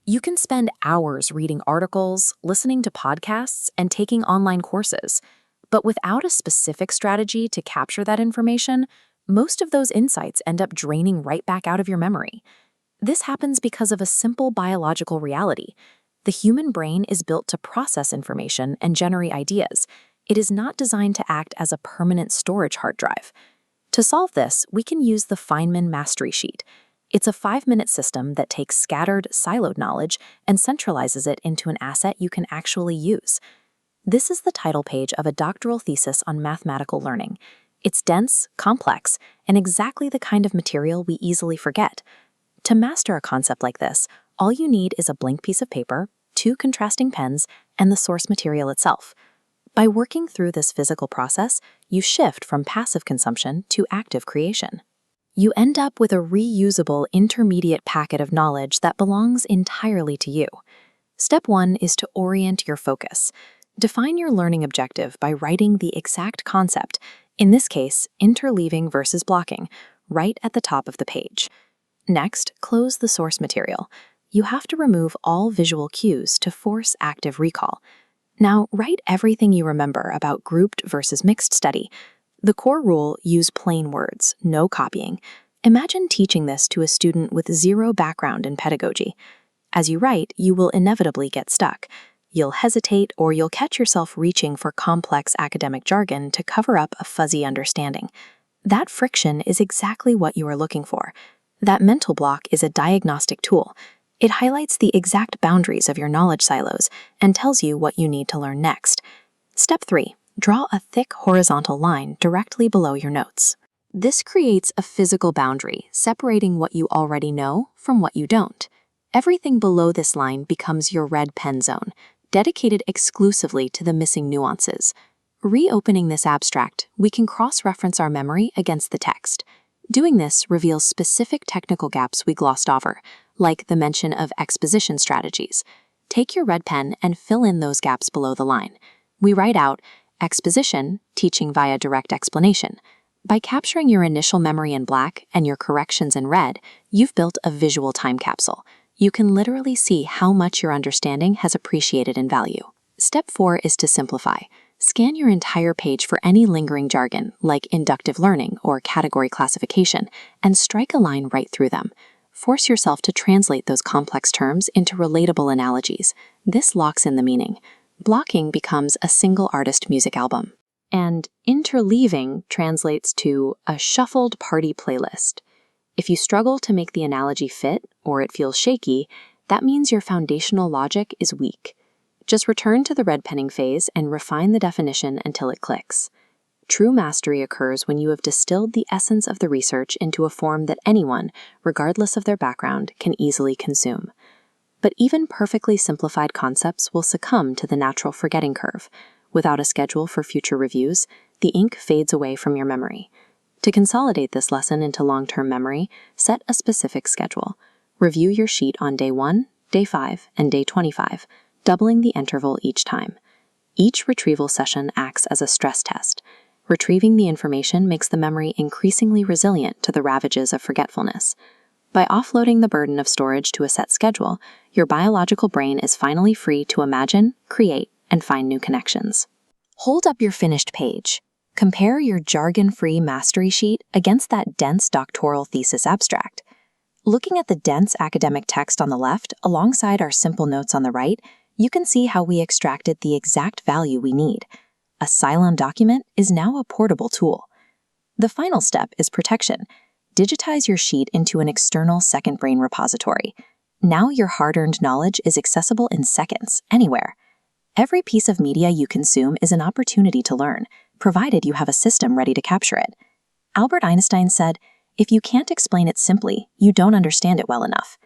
You can spend hours reading articles, listening to podcasts, and taking online courses. But without a specific strategy to capture that information, most of those insights end up draining right back out of your memory. This happens because of a simple biological reality. The human brain is built to process information and generate ideas. It is not designed to act as a permanent storage hard drive. To solve this, we can use the Feynman Mastery Sheet. It's a 5-minute system that takes scattered, siloed knowledge and centralizes it into an asset you can actually use. This is the title page of a doctoral thesis on mathematical learning. It's dense, complex, and exactly the kind of material we easily forget. To master a concept like this, all you need is a blank piece of paper, 2 contrasting pens, and the source material itself. By working through this physical process, you shift from passive consumption to active creation. You end up with a reusable intermediate packet of knowledge that belongs entirely to you. Step 1 is to orient your focus. Define your learning objective by writing the exact concept, in this case, interleaving versus blocking, right at the top of the page. Next, close the source material. You have to remove all visual cues to force active recall. Now, write everything you remember about grouped versus mixed study. The core rule: use plain words, no copying. Imagine teaching this to a student with zero background in pedagogy. As you write, you will inevitably get stuck. You'll hesitate, or you'll catch yourself reaching for complex academic jargon to cover up a fuzzy understanding. That friction is exactly what you are looking for. That mental block is a diagnostic tool. It highlights the exact boundaries of your knowledge silos and tells you what you need to learn next. Step 3. Draw a thick horizontal line directly below your notes. This creates a physical boundary, separating what you already know from what you don't. Everything below this line becomes your red pen zone, dedicated exclusively to the missing nuances. Reopening this abstract, we can cross-reference our memory against the text. Doing this reveals specific technical gaps we glossed over, like the mention of exposition strategies. Take your red pen and fill in those gaps below the line. We write out, exposition, teaching via direct explanation. By capturing your initial memory in black and your corrections in red, you've built a visual time capsule. You can literally see how much your understanding has appreciated in value. Step 4 is to simplify. Scan your entire page for any lingering jargon, like inductive learning or category classification, and strike a line right through them. Force yourself to translate those complex terms into relatable analogies. This locks in the meaning. Blocking becomes a single artist music album. And interleaving translates to a shuffled party playlist. If you struggle to make the analogy fit, or it feels shaky, that means your foundational logic is weak. Just return to the red penning phase and refine the definition until it clicks. True mastery occurs when you have distilled the essence of the research into a form that anyone, regardless of their background, can easily consume. But even perfectly simplified concepts will succumb to the natural forgetting curve. Without a schedule for future reviews, the ink fades away from your memory. To consolidate this lesson into long-term memory, set a specific schedule. Review your sheet on day 1, day 5, and day 25, doubling the interval each time. Each retrieval session acts as a stress test. Retrieving the information makes the memory increasingly resilient to the ravages of forgetfulness. By offloading the burden of storage to a set schedule, your biological brain is finally free to imagine, create, and find new connections. Hold up your finished page. Compare your jargon-free mastery sheet against that dense doctoral thesis abstract. Looking at the dense academic text on the left alongside our simple notes on the right, you can see how we extracted the exact value we need. A Cylon document is now a portable tool. The final step is protection. Digitize your sheet into an external second brain repository. Now your hard-earned knowledge is accessible in seconds, anywhere. Every piece of media you consume is an opportunity to learn, provided you have a system ready to capture it. Albert Einstein said, "If you can't explain it simply, you don't understand it well enough."